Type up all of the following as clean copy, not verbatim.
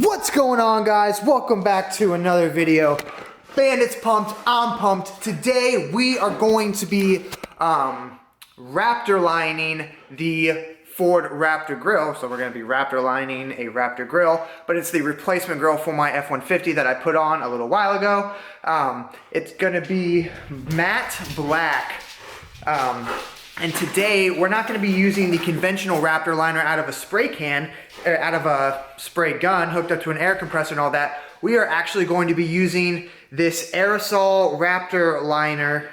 What's going on, guys? Welcome back to another video. Bandit's pumped, I'm pumped. Today we are going to be Raptor lining the Ford Raptor grill. So we're going to be Raptor lining a Raptor grill, but it's the replacement grill for my F150 that I put on a little while ago. It's going to be matte black. And today we're not going to be using the conventional Raptor liner out of a spray can, out of a spray gun hooked up to an air compressor and all that. We are actually going to be using this aerosol Raptor liner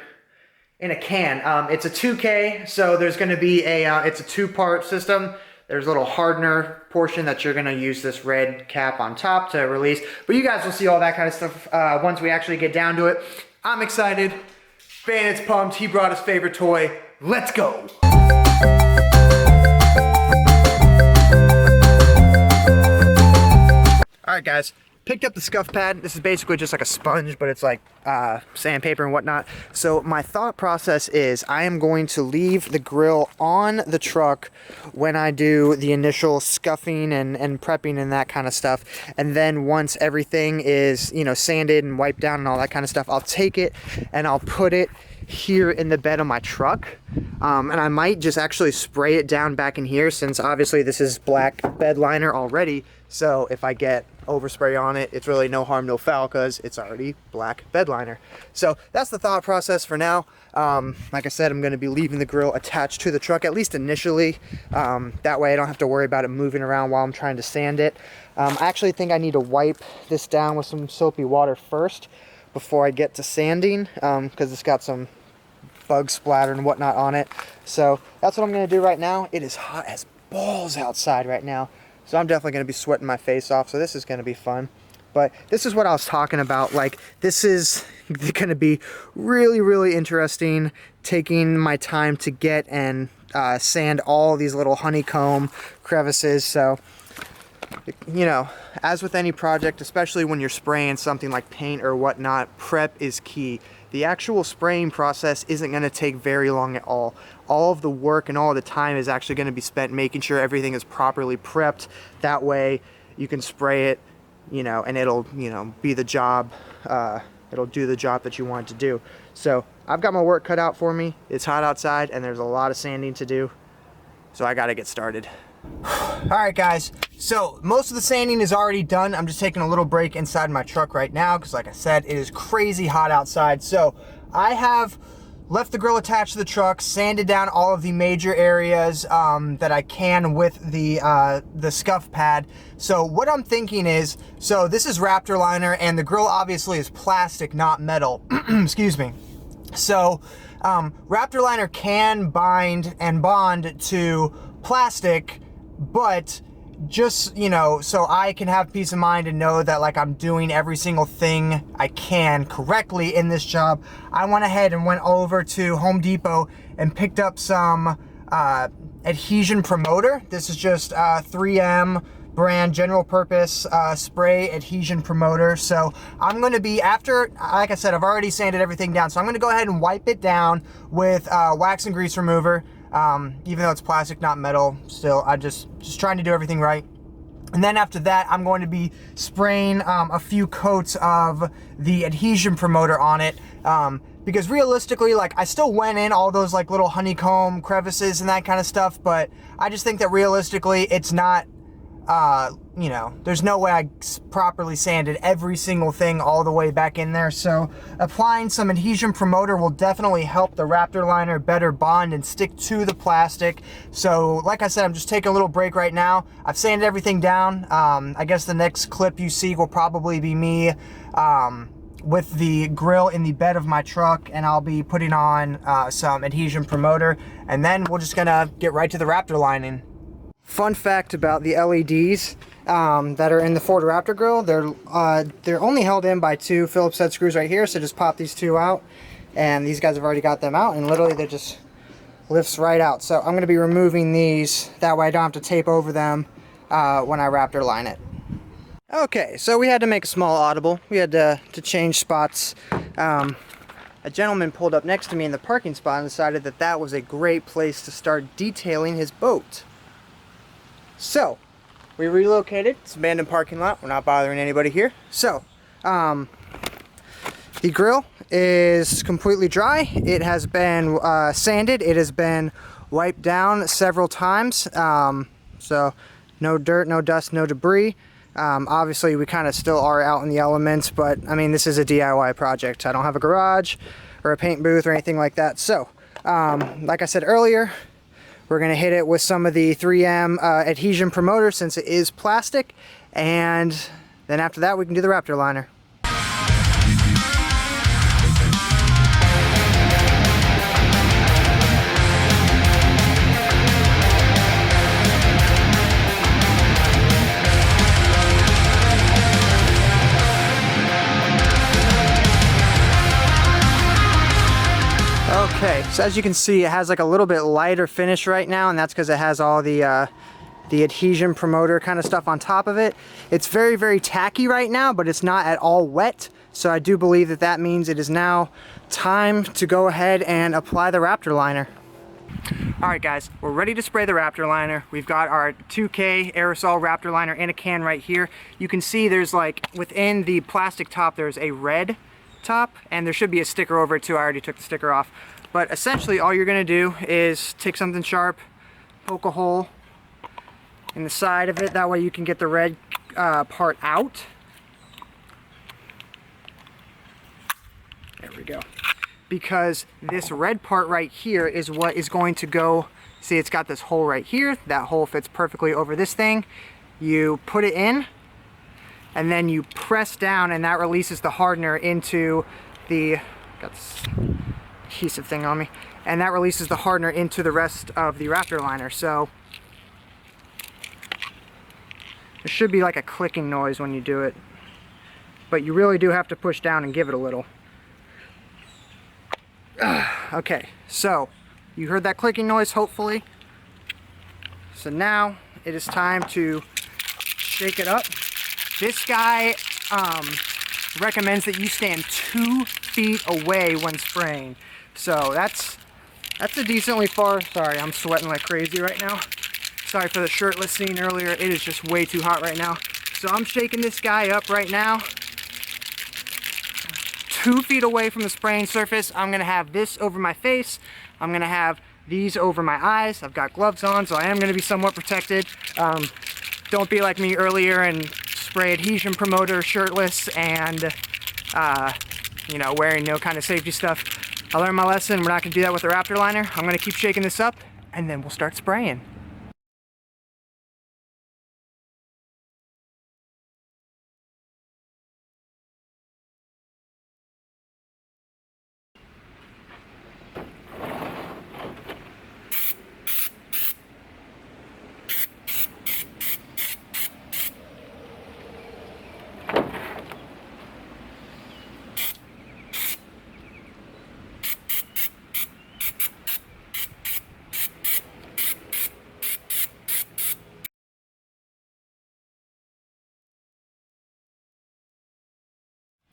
in a can. It's a 2K, so there's going to be it's a two-part system. There's a little hardener portion that you're going to use this red cap on top to release. But you guys will see all that kind of stuff once we actually get down to it. I'm excited. Bandit's pumped. He brought his favorite toy. Let's go. Alright guys, picked up the scuff pad. This is basically just like a sponge, but it's like sandpaper and whatnot. So my thought process is I am going to leave the grill on the truck when I do the initial scuffing and prepping and that kind of stuff. And then once everything is, you know, sanded and wiped down and all that kind of stuff, I'll take it and I'll put it here in the bed of my truck. And I might just actually spray it down back in here, since obviously this is black bed liner already. So if I get overspray on it, it's really no harm, no foul, because it's already black bed liner. So that's the thought process for now. Like I said, I'm going to be leaving the grill attached to the truck, at least initially. That way I don't have to worry about it moving around while I'm trying to sand it. I actually think I need to wipe this down with some soapy water first before I get to sanding, because it's got some bug splatter and whatnot on it. So that's what I'm going to do right now. It is hot as balls outside right now, so I'm definitely going to be sweating my face off, so this is going to be fun. But this is what I was talking about. Like, this is going to be really interesting, taking my time to get and sand all these little honeycomb crevices. So, you know, as with any project, especially when you're spraying something like paint or whatnot, prep is key. The actual spraying process isn't going to take very long at all. All of the work and all of the time is actually going to be spent making sure everything is properly prepped. That way you can spray it, you know, and it'll, you know, be the job. It'll do the job that you want it to do. So I've got my work cut out for me. It's hot outside and there's a lot of sanding to do. So I got to get started. Alright guys, so most of the sanding is already done. I'm just taking a little break inside my truck right now because, like I said, it is crazy hot outside. So I have left the grill attached to the truck, sanded down all of the major areas that I can with the scuff pad. So what I'm thinking is, so this is Raptor liner and the grill obviously is plastic, not metal. Excuse me. So Raptor liner can bind and bond to plastic, but just, you know, so I can have peace of mind and know that, like, I'm doing every single thing I can correctly in this job, I went ahead and went over to Home Depot and picked up some adhesion promoter. This is just 3M brand general purpose spray adhesion promoter. So I'm going to be, after, like I said, I've already sanded everything down, so I'm going to go ahead and wipe it down with wax and grease remover. Even though it's plastic, not metal, still, I just trying to do everything right. And then after that, I'm going to be spraying a few coats of the adhesion promoter on it, because realistically, like, I still went in all those, like, little honeycomb crevices and that kind of stuff, but I just think that realistically, it's not, you know, there's no way I properly sanded every single thing all the way back in there. So applying some adhesion promoter will definitely help the Raptor liner better bond and stick to the plastic. So like I said, I'm just taking a little break right now. I've sanded everything down. I guess the next clip you see will probably be me with the grill in the bed of my truck, and I'll be putting on some adhesion promoter, and then we're just gonna get right to the Raptor lining. Fun fact about the LEDs that are in the Ford Raptor grill, they're only held in by two Phillips head screws right here, so just pop these two out, and these guys have already got them out, and literally they just lifts right out. So I'm going to be removing these, that way I don't have to tape over them when I Raptor line it. Okay, so we had to make a small audible. We had to change spots. A gentleman pulled up next to me in the parking spot and decided that that was a great place to start detailing his boat. So we relocated. It's an abandoned parking lot. We're not bothering anybody here. So, the grill is completely dry. It has been sanded. It has been wiped down several times. So no dirt, no dust, no debris. Obviously we kind of still are out in the elements, but I mean, this is a DIY project. I don't have a garage or a paint booth or anything like that. So, like I said earlier, we're gonna hit it with some of the 3M adhesion promoter since it is plastic, and then after that we can do the Raptor liner. Okay, so as you can see, it has like a little bit lighter finish right now, and that's because it has all the adhesion promoter kind of stuff on top of it. It's very, very tacky right now, but it's not at all wet. So I do believe that that means it is now time to go ahead and apply the Raptor liner. All right, guys, we're ready to spray the Raptor liner. We've got our 2K aerosol Raptor liner in a can right here. You can see there's like within the plastic top, there's a red top, and there should be a sticker over it too. I already took the sticker off. But essentially all you're gonna do is take something sharp, poke a hole in the side of it, that way you can get the red part out. There we go. Because this red part right here is what is going to go, see, it's got this hole right here, that hole fits perfectly over this thing. You put it in, and then you press down, and that releases the hardener into the, got this adhesive thing on me, and that releases the hardener into the rest of the Raptor liner. So there should be like a clicking noise when you do it, but you really do have to push down and give it a little. Okay, so you heard that clicking noise, hopefully. So now it is time to shake it up. This guy recommends that you stand 2 feet away when spraying. So that's a decently far, sorry, I'm sweating like crazy right now. Sorry for the shirtless scene earlier, it is just way too hot right now. So I'm shaking this guy up right now. 2 feet away from the spraying surface. I'm gonna have this over my face. I'm gonna have these over my eyes. I've got gloves on, so I am gonna be somewhat protected. Don't be like me earlier and spray adhesion promoter shirtless and you know, wearing no kind of safety stuff. I learned my lesson. We're not gonna do that with the Raptor liner. I'm gonna keep shaking this up, and then we'll start spraying.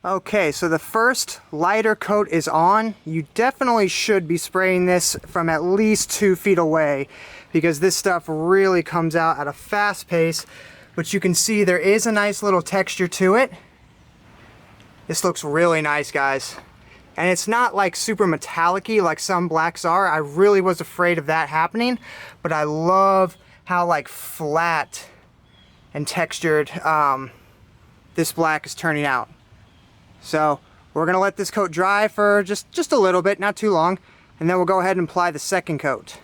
Okay, so the first lighter coat is on. You definitely should be spraying this from at least 2 feet away, because this stuff really comes out at a fast pace. But you can see there is a nice little texture to it. This looks really nice, guys. And it's not like super metallic-y like some blacks are. I really was afraid of that happening, but I love how like flat and textured this black is turning out. So we're gonna let this coat dry for just a little bit, not too long, and then we'll go ahead and apply the second coat.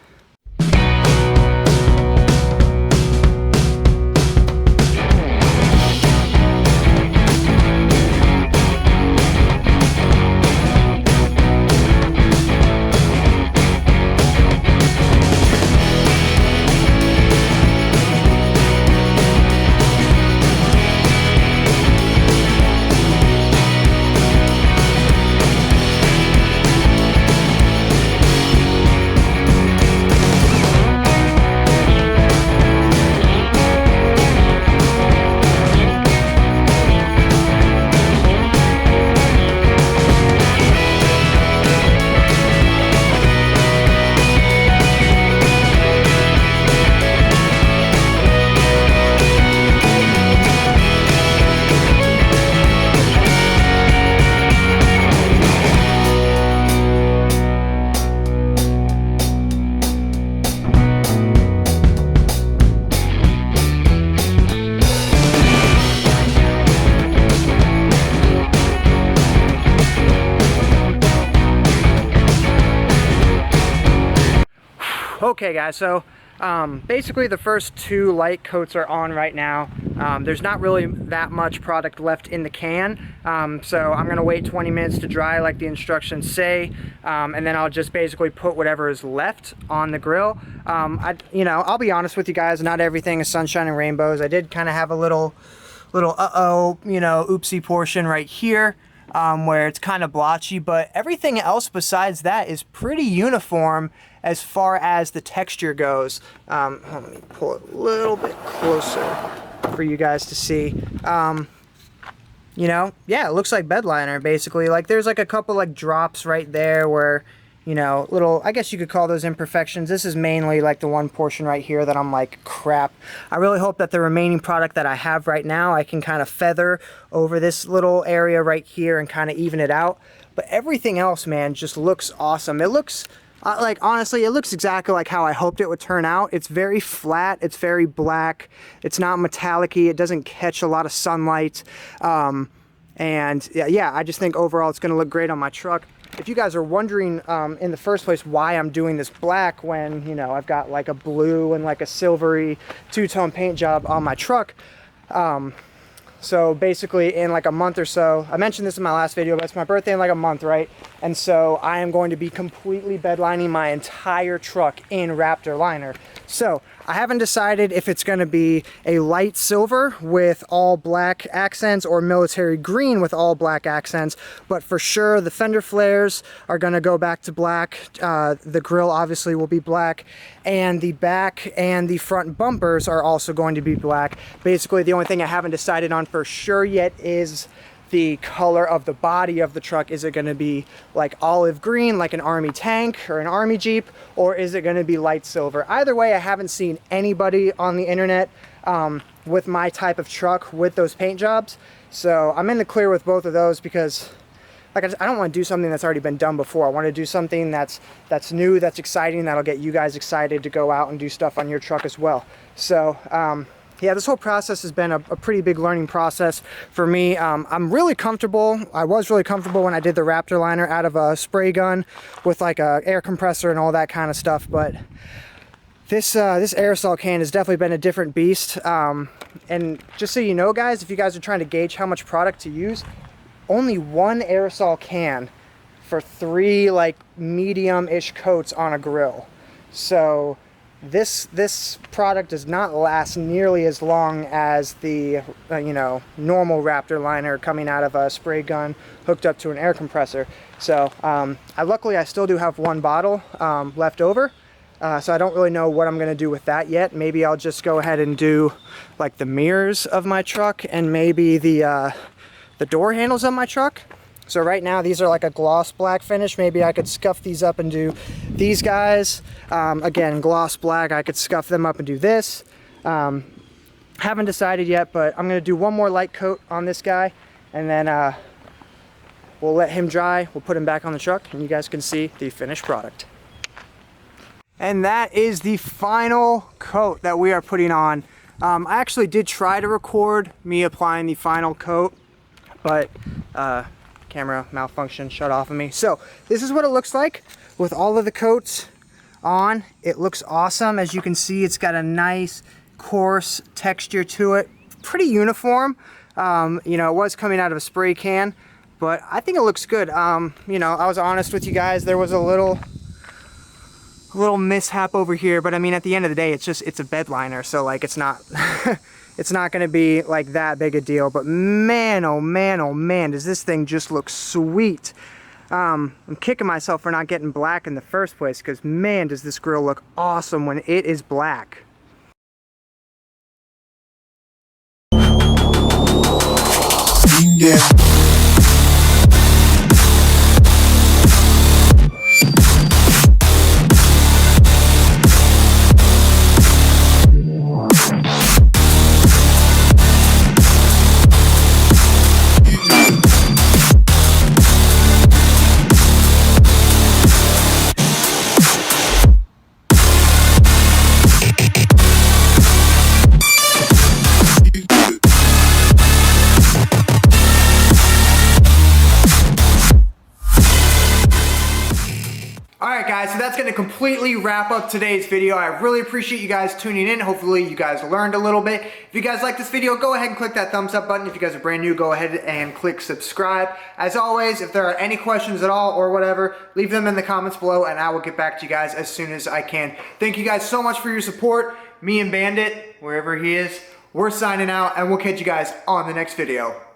Okay guys, so basically the first 2 light coats are on right now. There's not really that much product left in the can, so I'm gonna wait 20 minutes to dry like the instructions say, and then I'll just basically put whatever is left on the grill. I'll be honest with you guys, not everything is sunshine and rainbows. I did kind of have a little oopsie portion right here, where it's kind of blotchy, but everything else besides that is pretty uniform as far as the texture goes. Let me pull it a little bit closer for you guys to see. Yeah, it looks like bed liner basically. Like there's like a couple like drops right there where, little, I guess you could call those imperfections. This is mainly like the one portion right here that I'm like, crap. I really hope that the remaining product that I have right now, I can kind of feather over this little area right here and kind of even it out. But everything else, man, just looks awesome. It looks, honestly, it looks exactly like how I hoped it would turn out. It's very flat, it's very black, it's not metallic-y, it doesn't catch a lot of sunlight. And yeah, I just think overall it's gonna look great on my truck. If you guys are wondering in the first place why I'm doing this black when, I've got like a blue and like a silvery 2-tone paint job on my truck. So basically in like a month or so, I mentioned this in my last video, but it's my birthday in like a month, right? And so I am going to be completely bedlining my entire truck in Raptor liner. So I haven't decided if it's gonna be a light silver with all black accents or military green with all black accents, but for sure the fender flares are gonna go back to black. The grille obviously will be black, and the back and the front bumpers are also going to be black. Basically the only thing I haven't decided on for sure yet is the color of the body of the truck. Is it going to be like olive green like an army tank or an army Jeep, or is it going to be light silver? Either way, I haven't seen anybody on the internet with my type of truck with those paint jobs, so I'm in the clear with both of those because I don't want to do something that's already been done before. I want to do something that's new, that's exciting, that'll get you guys excited to go out and do stuff on your truck as well. So yeah, this whole process has been a pretty big learning process for me. I'm really comfortable. I was really comfortable when I did the Raptor liner out of a spray gun with like a air compressor and all that kind of stuff. But this aerosol can has definitely been a different beast. And just so you know, guys, if you guys are trying to gauge how much product to use, only 1 aerosol can for 3 like medium-ish coats on a grill. So this product does not last nearly as long as the normal Raptor liner coming out of a spray gun hooked up to an air compressor. So luckily I still do have 1 bottle left over, so I don't really know what I'm gonna do with that yet. Maybe I'll just go ahead and do like the mirrors of my truck and maybe the door handles of my truck. So right now these are like a gloss black finish. Maybe I could scuff these up and do these guys. Again, gloss black, I could scuff them up and do this. Haven't decided yet, but I'm gonna do 1 more light coat on this guy, and then we'll let him dry. We'll put him back on the truck and you guys can see the finished product. And that is the final coat that we are putting on. I actually did try to record me applying the final coat, but camera malfunction shut off of me. So this is what it looks like with all of the coats on. It looks awesome. As you can see, it's got a nice coarse texture to it, pretty uniform. It was coming out of a spray can, but I think it looks good. I was honest with you guys, there was a little mishap over here, but I mean at the end of the day it's a bed liner, so like it's not it's not going to be like that big a deal. But man, oh man, oh man, does this thing just look sweet. I'm kicking myself for not getting black in the first place, because man, does this grill look awesome when it is black. Yeah. gonna completely wrap up today's video. I really appreciate you guys tuning in. Hopefully you guys learned a little bit. If you guys like this video, go ahead and click that thumbs up button. If you guys are brand new, go ahead and click subscribe. As always, if there are any questions at all or whatever, leave them in the comments below and I will get back to you guys as soon as I can. Thank you guys so much for your support. Me and Bandit, wherever he is, we're signing out and we'll catch you guys on the next video.